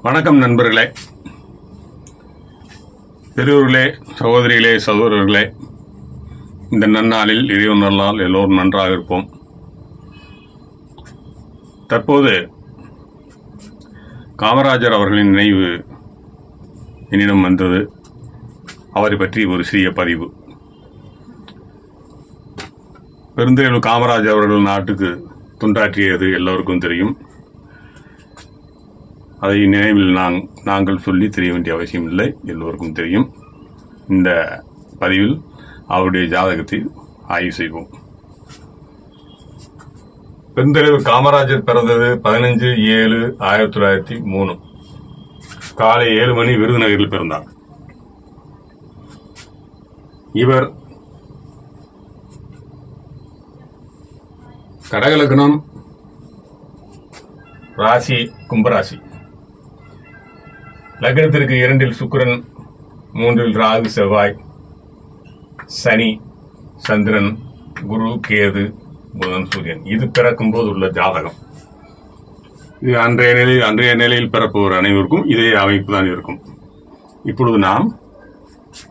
வணக்கம் நண்பர்களே, பெரியோர்களே, சகோதரிகளே, சகோதரர்களே. இந்த நன்னாளில் இறைவன் நல்லால் எல்லோரும் நன்றாக இருப்போம். தற்போது காமராஜர் அவர்களின் நினைவு என்னிடம் வந்தது. அவரை பற்றி ஒரு சிறிய பதிவு. பெருந்தேவு காமராஜர் அவர்கள் நாட்டுக்கு தொண்டாற்றியது எல்லோருக்கும் தெரியும். அதை நினைவில் நாங்கள் சொல்லி தெரிய வேண்டிய அவசியம் இல்லை, எல்லோருக்கும் தெரியும். இந்த பதிவில் அவருடைய ஜாதகத்தை ஆய்வு செய்வோம். பெருந்தலைவர் காமராஜர் பிறந்தது 15/7/1903 காலை 7 மணி விருதுநகரில் பிறந்தார். இவர் கடகலக்னம், ராசி கும்பராசி. லக்னத்திற்கு 2 சுக்கிரன், 3 ராகு, செவ்வாய், சனி, சந்திரன், குரு, கேது, புதன், சூரியன். இது பிறக்கும் போது உள்ள ஜாதகம். இது அன்றைய நிலையில் பிறப்பவர் அனைவருக்கும் இதே அமைப்பு தான் இருக்கும். இப்பொழுது நாம்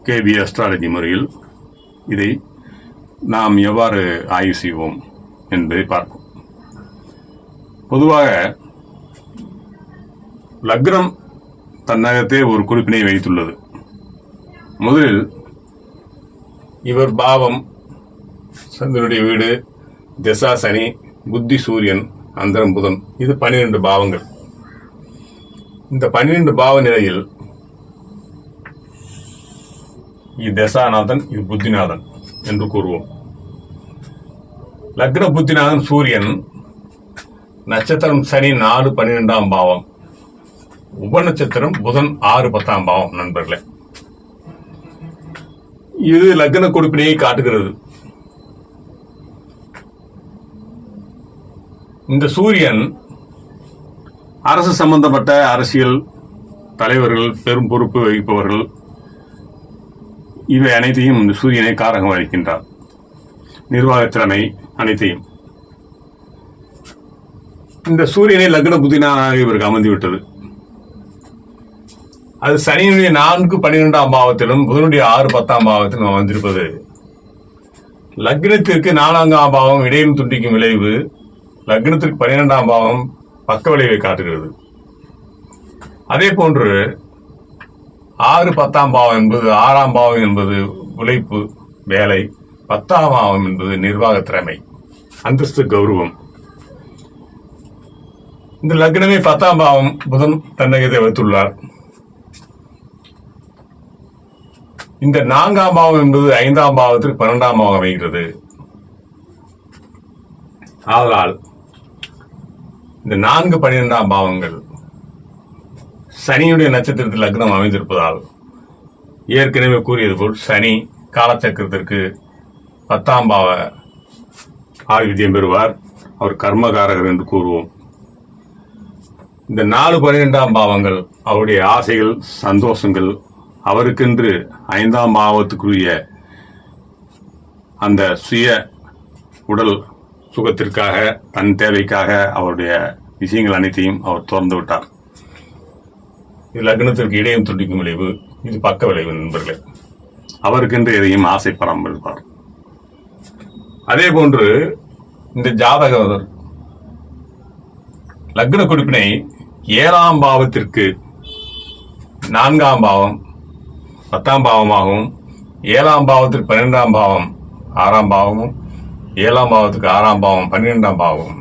கேபி அஸ்ட்ராலஜி முறையில் இதை நாம் எவ்வாறு ஆய்வு செய்வோம் என்பதை பார்ப்போம். பொதுவாக லக்னம் தன்னகத்தே ஒரு குறிப்பினை வைத்துள்ளது. முதலில் இவர் பாவம், சந்திரனுடைய வீடு, திசா சனி, புத்தி சூரியன், அந்தரம் புதன். இது 12 பாவங்கள். இந்த 12 பாவ நிலையில் இது தசாநாதன், இது புத்திநாதன் என்று கூறுவோம். லக்ன புத்திநாதன் சூரியன், நட்சத்திரம் சனி 4 12ஆம் பாவம், உபநட்சத்திரம் புதன் 6 10ஆம் பாவம். நண்பர்களே, இது லக்ன கொடுப்பினையை காட்டுகிறது. இந்த சூரியன் அரசு சம்பந்தப்பட்ட அரசியல் தலைவர்கள், பெரும் பொறுப்பு வகிப்பவர்கள், இவை அனைத்தையும் இந்த சூரியனை காரகம் வகிக்கின்றார். நிர்வாகத்திறமை அனைத்தையும். இந்த சூரியனை லக்ன புத்தினாக இவருக்கு அமைந்துவிட்டது. அது சனியினுடைய 4 12ஆம் பாவத்திலும் புதனுடைய 6 10ஆம் பாவத்திலும் அமைந்திருப்பது லக்னத்திற்கு 4ஆம் பாவம் இடையில் துண்டிக்கும் விளைவு, லக்னத்திற்கு 12ஆம் பாவம் பக்க விளைவை காட்டுகிறது. அதே போன்று 6 10ஆம் பாவம் என்பது 6ஆம் பாவம் என்பது உழைப்பு, வேலை, 10ஆம் பாவம் என்பது நிர்வாக திறமை, அந்தஸ்து, கௌரவம். இந்த லக்னமே 10ஆம் பாவம் புதன் தன்னகத்தை வைத்துள்ளார். இந்த 4ஆம் பாவம் என்பது 5ஆம் பாவத்திற்கு 12ஆம் பாவம் அமைகிறது. ஆதலால் இந்த 4 12ஆம் பாவங்கள் சனியுடைய நட்சத்திரத்தில் லக்னம் அமைந்திருப்பதால் ஏற்கனவே கூறியது போல் சனி காலச்சக்கரத்திற்கு 10ஆம் பாவ ஆதிபத்தியம் பெறுவார். அவர் கர்மகாரகர் என்று கூறுவோம். இந்த 4 12ஆம் பாவங்கள் அவருடைய ஆசைகள், சந்தோஷங்கள், அவருக்கென்று 5ஆம் பாவத்துக்குரிய அந்த சுய உடல் சுகத்திற்காக, தன் தேவைக்காக அவருடைய விஷயங்கள் அனைத்தையும் அவர் திறந்து விட்டார். இது லக்னத்திற்கு இடையும் துண்டிக்கும் விளைவு, இது பக்க விளைவு. நண்பர்களே, அவருக்கென்று எதையும் ஆசைப்படாமல் இருப்பார். அதே போன்று இந்த ஜாதகர் லக்ன குறிப்பினை 7ஆம் பாவத்திற்கு 4ஆம் பாவம் 10ஆம் பாவமாகவும், 7ஆம் பாவத்திற்கு 12ஆம் பாவம் 6ஆம் பாவமும், 7ஆம் பாவத்துக்கு 6ஆம் பாவம் 12ஆம் பாவமும்,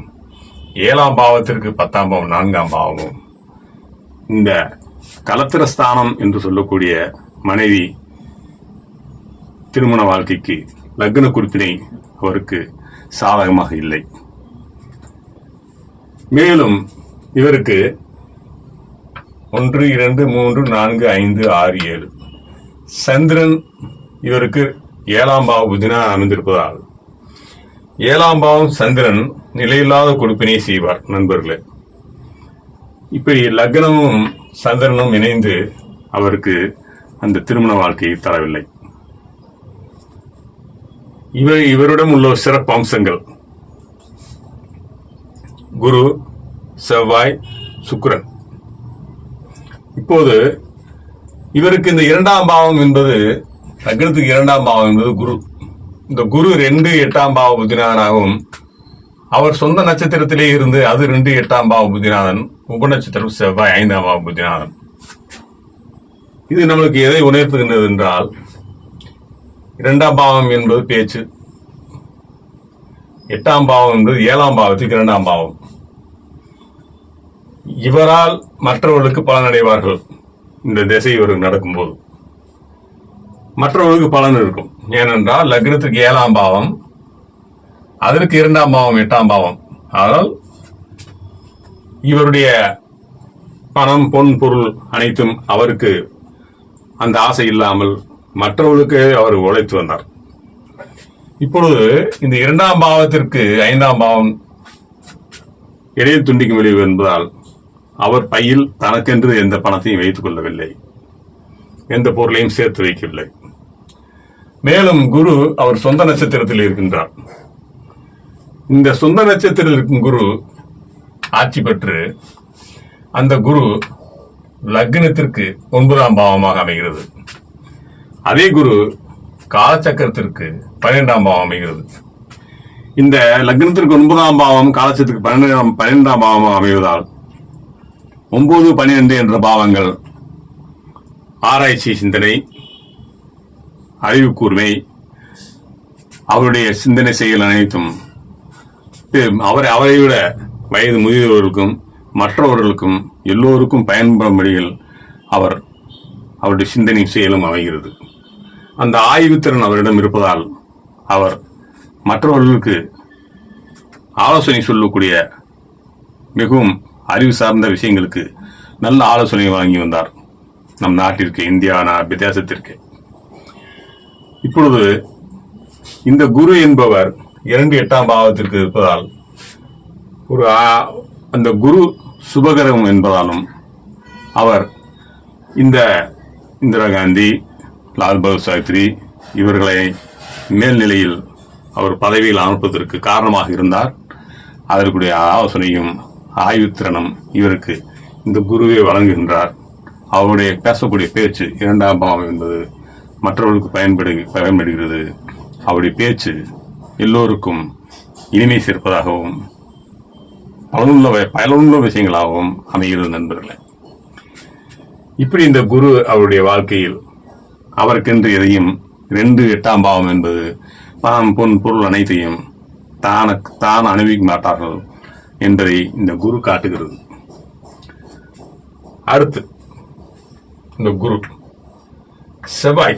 7ஆம் பாவத்திற்கு 10ஆம் பாவம் 4ஆம் பாவமும், இந்த கலத்திரஸ்தானம் என்று சொல்லக்கூடிய மனைவி திருமண வாழ்க்கைக்கு லக்ன குறிப்பினை அவருக்கு சாதகமாக இல்லை. மேலும் இவருக்கு 1 2 3 4 5 6 7 சந்திரன் இவருக்கு 7ஆம் பாவ புதினா அமைந்திருப்பதால் 7ஆம் பாவம் சந்திரன் நிலையில்லாத கொடுப்பினை செய்வார். நண்பர்களே, இப்படி லக்னமும் சந்திரனும் இணைந்து அவருக்கு அந்த திருமண வாழ்க்கையை தரவில்லை. இவரிடம் உள்ள சிறப்பு அம்சங்கள்: குரு, செவ்வாய், சுக்கிரன். இப்போது இவருக்கு இந்த இரண்டாம் பாவம் என்பது, லக்னத்துக்கு இரண்டாம் பாவம் என்பது குரு. இந்த குரு 2 8ஆம் பாவ புத்திநாதனாகவும், அவர் சொந்த நட்சத்திரத்திலே இருந்து அது 2 8ஆம் பாவ புத்திநாதன், உபநட்சத்திரம் செவ்வாய் 5ஆம் பாவ புத்திநாதன். இது நம்மளுக்கு எதை உணர்த்துகின்றது என்றால், 2ஆம் பாவம் என்பது பேச்சு, 8ஆம் பாவம் என்பது 7ஆம் பாவத்துக்கு 2ஆம் பாவம். இவரால் மற்றவர்களுக்கு பலனடைவார்கள். இந்த திசை இவருக்கு நடக்கும்போது மற்றவர்களுக்கு பலன் இருக்கும். ஏனென்றால் லக்னத்துக்கு 7ஆம் பாவம், அதற்கு 2ஆம் பாவம் 8ஆம் பாவம். ஆனால் இவருடைய பணம் பொன் பொருள் அனைத்தும் அவருக்கு அந்த ஆசை இல்லாமல் மற்றவர்களுக்கு அவர் உழைத்து வந்தார். இப்பொழுது இந்த 2ஆம் பாவத்திற்கு 5ஆம் பாவம் இடையில் துண்டிக்கும் விளைவு என்பதால் அவர் பையில் தனக்கென்று எந்த பணத்தையும் வைத்துக் கொள்ளவில்லை, எந்த பொருளையும் சேர்த்து வைக்கவில்லை. மேலும் குரு அவர் சொந்த நட்சத்திரத்தில் இருக்கின்றார். இந்த சொந்த நட்சத்திரத்தில் இருக்கும் குரு ஆட்சி பெற்று அந்த குரு லக்னத்திற்கு 9ஆம் பாவமாக அமைகிறது. அதே குரு காலச்சக்கரத்திற்கு 12ஆம் பாவம் அமைகிறது. இந்த லக்னத்திற்கு 9ஆம் பாவம் காலச்சக்கரத்துக்கு 12ஆம் பாவமாக அமைவதால் 9, 12 என்ற பாவங்கள் ஆராய்ச்சி சிந்தனை, அறிவு கூர்மை, அவருடைய சிந்தனை செயல் அனைத்தும் அவரை விட வயது முதியவர்களுக்கும் மற்றவர்களுக்கும் எல்லோருக்கும் பயன்படும் வழியில் அவருடைய சிந்தனை செயலும் அமைகிறது. அந்த ஆய்வுத்திறன் அவரிடம் இருப்பதால் அவர் மற்றவர்களுக்கு ஆலோசனை சொல்லக்கூடிய மிகவும் அறிவு சார்ந்த விஷயங்களுக்கு நல்ல ஆலோசனை வழங்கி வந்தார் நம் நாட்டிற்கு, இந்தியா வித்தியாசத்திற்கு. இப்பொழுது இந்த குரு என்பவர் 2 8ஆம் பாவத்திற்கு இருப்பதால் அந்த குரு சுபகரம் என்பதாலும் அவர் இந்த இந்திரா காந்தி, லால் பகதூர் சாஸ்திரி இவர்களை மேல்நிலையில் அவர் பதவியில் அனுப்புவதற்கு காரணமாக இருந்தார். அதற்குரிய ஆலோசனையும் ஆய்வுத்திறனும் இவருக்கு இந்த குருவே வழங்குகின்றார். அவருடைய பேசக்கூடிய பேச்சு 2ஆம் பாவம் என்பது மற்றவர்களுக்கு பயன்படுகிறது. அவருடைய பேச்சு எல்லோருக்கும் இனிமை சேர்ப்பதாகவும் பயனுள்ள விஷயங்களாகவும் அமைகிறது நண்பர்களே. இப்படி இந்த குரு அவருடைய வாழ்க்கையில் அவருக்கென்று எதையும் 2 8ஆம் பாவம் என்பது பணம் பொன் பொருள் அனைத்தையும் தான் அனுபவிக்க மாட்டார்கள் என்பதை இந்த குரு காட்டுகிறது. அடுத்து இந்த குரு செவ்வாய்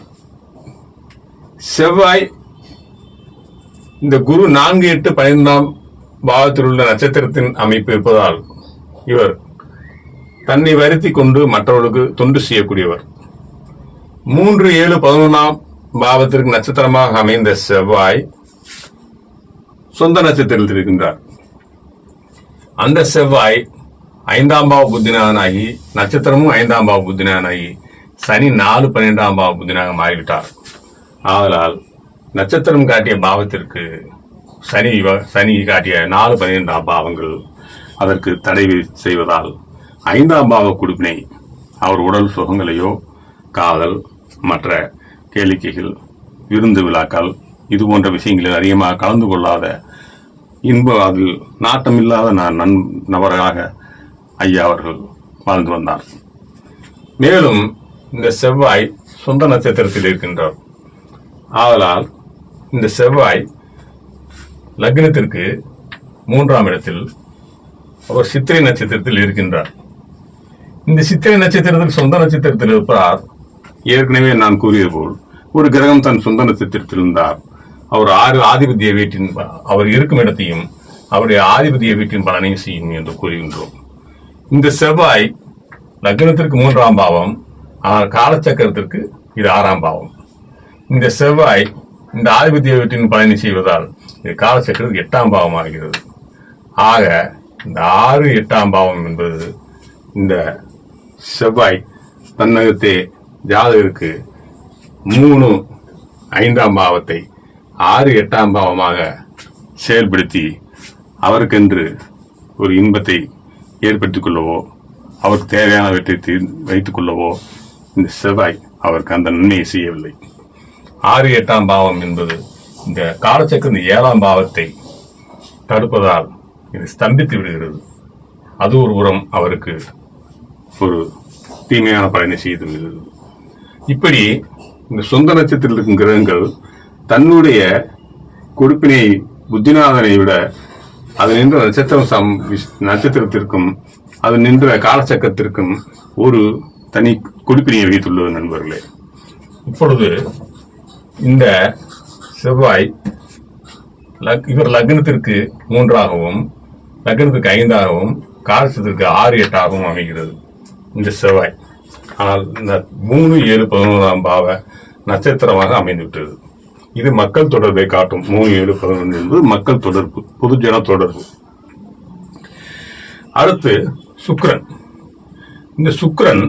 இந்த குரு 4, 8, 15ஆம் பாவத்தில் உள்ள நட்சத்திரத்தின் அமைப்பு இருப்பதால் இவர் தன்னை வருத்தி கொண்டு மற்றவர்களுக்கு தொண்டு செய்யக்கூடியவர். 3, 7, 11ஆம் பாவத்திற்கு நட்சத்திரமாக அமைந்த செவ்வாய் சொந்த நட்சத்திரத்தில் இருக்கின்றார். அந்த செவ்வாய் 5ஆம் பாவ புத்திநாதனாகி, நட்சத்திரமும் 5ஆம் பாவ புத்திநாதனாகி, சனி 4, 12ஆம் பாவ புத்தினாக மாறிவிட்டார். ஆதலால் நட்சத்திரம் காட்டிய பாவத்திற்கு சனி காட்டிய 4, 12ஆம் பாவங்கள் அதற்கு தடை செய்வதால் 5ஆம் பாவ குடுப்பினை அவர் உடல் சுகங்களையோ, காதல், மற்ற கேளிக்கைகள், விருந்து விழாக்கள் இது போன்ற விஷயங்களில் அதிகமாக கலந்து கொள்ளாத, அதில் நாட்டமில்லாத நபராக ஐயா அவர்கள் வாழ்ந்து வந்தார். மேலும் இந்த செவ்வாய் சொந்த நட்சத்திரத்தில் இருக்கின்றார். ஆதலால் இந்த செவ்வாய் லக்னத்திற்கு 3ஆம் இடத்தில் அவர் சித்திரை நட்சத்திரத்தில் இருக்கின்றார். இந்த சித்திரை நட்சத்திரத்தில் சொந்த நட்சத்திரத்தில் இருப்பதால் ஏற்கனவே நான் கூறியது போல் ஒரு கிரகம் தன் சொந்த நட்சத்திரத்தில் இருந்தார். அவர் 6 ஆதிபத்திய வீட்டின் அவர் இருக்கும் இடத்தையும் அவருடைய ஆதிபத்திய வீட்டின் பலனையும் செய்யும் என்று கூறுகின்றோம். இந்த செவ்வாய் லக்னத்திற்கு 3ஆம் பாவம், ஆனால் காலச்சக்கரத்திற்கு இது 6ஆம் பாவம். இந்த செவ்வாய் இந்த ஆதிபத்திய வீட்டின் பலனை செய்வதால் இது காலச்சக்கரத்துக்கு 8ஆம் பாவம் ஆகிறது. ஆக இந்த 6, 8ஆம் பாவம் என்பது இந்த செவ்வாய் தன்னகத்தே ஜாதகருக்கு 3, 5ஆம் பாவத்தை 6, 8ஆம் பாவமாக செயல்படுத்தி அவருக்கென்று ஒரு இன்பத்தை ஏற்படுத்திக் கொள்ளவோ அவருக்கு தேவையானவற்றை வைத்துக் கொள்ளவோ இந்த செவ்வாய் அவருக்கு அந்த நன்மையை செய்யவில்லை. 6, 8ஆம் பாவம் என்பது இந்த காலச்சக்கர 7ஆம் பாவத்தை தடுப்பதால் இது ஸ்தம்பித்து விடுகிறது. அது ஒரு உரம் அவருக்கு ஒரு தீமையான பலனை செய்து விடுகிறது. இப்படி இந்த சொந்த நட்சத்திரத்தில் இருக்கும் கிரகங்கள் தன்னுடைய கொடுப்பினை புத்திநாதனை விட அது நின்ற நட்சத்திரத்திற்கும் அது நின்ற காலச்சக்கரத்திற்கும் ஒரு தனி கொடுப்பினையை வைத்துள்ளது நண்பர்களே. இப்பொழுது இந்த செவ்வாய் இவர் லக்னத்திற்கு 3ஆகவும் லக்னத்திற்கு 5ஆகவும் காலச்சத்திற்கு 6, 8ஆகவும் அமைகிறது இந்த செவ்வாய். ஆனால் இந்த 3, 7, 11ஆம் பாவ நட்சத்திரமாக அமைந்துவிட்டது. இது மக்கள் தொடர்பை காட்டும். 3, 7, 11 என்பது மக்கள் தொடர்பு, பொதுஜன தொடர்பு. அடுத்து சுக்கிரன். இந்த சுக்கிரன்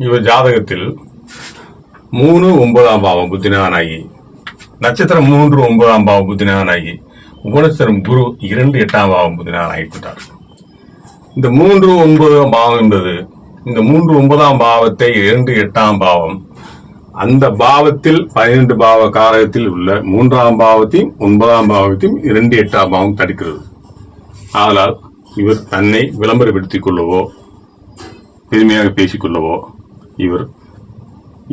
இவர் ஜாதகத்தில் 3, 9ஆம் பாவம் புத்திநாதனாகி, நட்சத்திரம் 3, 9ஆம் பாவம் புத்திநாதனாகி, உபநட்சத்திரம் குரு 2, 8ஆம் பாவம் புத்திநாதன் ஆகிவிட்டார். இந்த 3, 9ஆம் பாவம் என்பது இந்த 3, 9ஆம் பாவத்தை 2, 8ஆம் பாவம் அந்த பாவத்தில் 12 பாவ காரகத்தில் உள்ள 3ஆம் பாவத்தையும் 9ஆம் பாவத்தையும் 2, 8ஆம் பாவம் தடுக்கிறது. ஆனால் இவர் தன்னை விளம்பரப்படுத்திக் கொள்ளவோ பெருமையாக பேசிக்கொள்ளவோ இவர்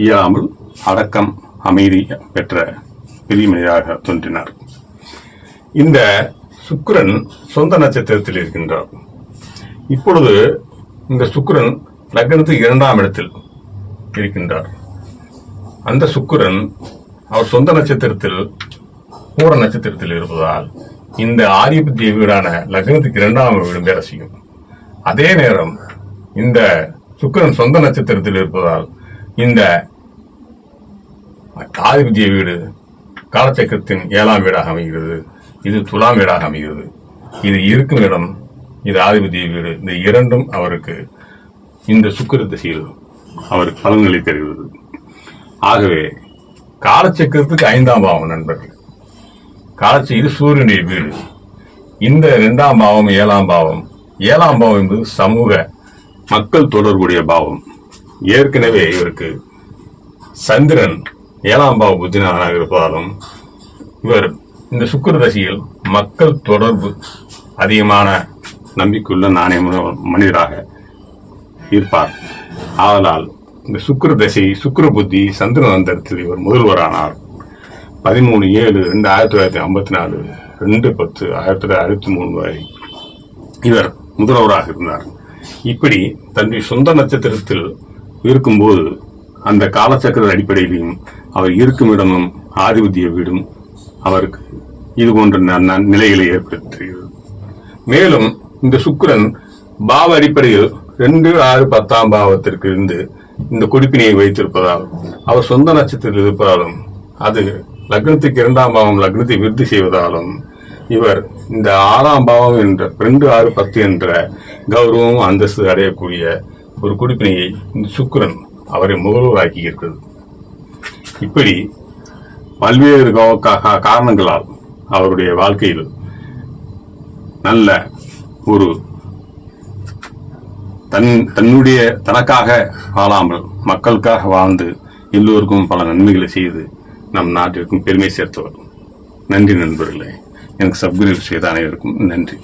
இயலாமல் அடக்கம் அமைதி பெற்ற பெரிய மனிதராக தோன்றினார். இந்த சுக்கிரன் சொந்த நட்சத்திரத்தில் இருக்கின்றார். இப்பொழுது இந்த சுக்கிரன் லக்னத்துக்கு 2ஆம் இடத்தில் இருக்கின்றார். அந்த சுக்கிரன் அவர் சொந்த நட்சத்திரத்தில் பூர நட்சத்திரத்தில் இருப்பதால் இந்த ஆதிபத்திய வீடான லக்னத்துக்கு 2ஆம் வீடும் வேலை செய்யும். அதே நேரம் இந்த சுக்கிரன் சொந்த நட்சத்திரத்தில் இருப்பதால் இந்த ஆதிபத்திய வீடு காலச்சக்கரத்தின் 7ஆம் வீடாக அமைகிறது. இது துலாம் வீடாக அமைகிறது. இது இருக்கும் இடம், இது ஆதிபத்திய வீடு. இந்த இரண்டும் அவருக்கு இந்த சுக்கிர திசையில் அவருக்கு பலன்களை தருகிறது. ஆகவே காலச்சக்கரத்துக்கு 5ஆம் பாவம் நண்பர்கள், இது சூரியனுடைய வீடு. இந்த 2ஆம் பாவம் 7ஆம் பாவம், 7ஆம் பாவம் என்பது சமூக மக்கள் தொடர்புடைய பாவம். ஏற்கனவே இவருக்கு சந்திரன் 7ஆம் பாவ புத்திநாதனாக இருப்பதாலும் இவர் இந்த சுக்கிர தசையில் மக்கள் தொடர்பு அதிகமான நம்பிக்கையுள்ள நாணயமான மனிதராக இருப்பார். ஆதலால் இந்த சுக்கிர தசை சுக்கிர புத்தி சந்திரன் அந்தரத்தில் இவர் முதல்வரானார். 13/7/1954, 2/10/1963 வரை இவர் முதல்வராக இருந்தார். இப்படி தன்னுடைய சொந்த நட்சத்திரத்தில் இருக்கும்போது அந்த காலச்சக்கர அடிப்படையிலும் அவர் இருக்கும் இடமும் ஆதிபத்திய வீடும் அவருக்கு இது போன்ற நிலைகளை ஏற்படுத்துகிறது. மேலும் இந்த சுக்கிரன் பாவ அடிப்படையில் 2, 6, 10ஆம் பாவத்திற்கு இருந்து இந்த கொடுப்பினையை வைத்திருப்பதால் அவர் சொந்த நட்சத்திரத்தில் இருப்பதாலும் அது லக்னத்துக்கு 2ஆம் பாவம் லக்னத்தை விருத்தி செய்வதாலும் இவர் இந்த 6ஆம் பாவம் என்ற 2, 6, 10 என்ற கௌரவம் அந்தஸ்து அடையக்கூடிய ஒரு கொடுப்பினையை இந்த சுக்கிரன் அவரை முதல்வராக்கி இருக்கிறது. இப்படி பல்வேறு காரணங்களால் அவருடைய வாழ்க்கையில் நல்ல ஒரு தனக்காக வாழாமல் மக்களுக்காக வாழ்ந்து எல்லோருக்கும் பல நன்மைகளை செய்து நம் நாட்டிற்கும் பெருமை சேர்த்தவர். நன்றி நண்பர்களே. எனக்கு சப்ஸ்கிரைப் செய்த அனைவருக்கும் நன்றி.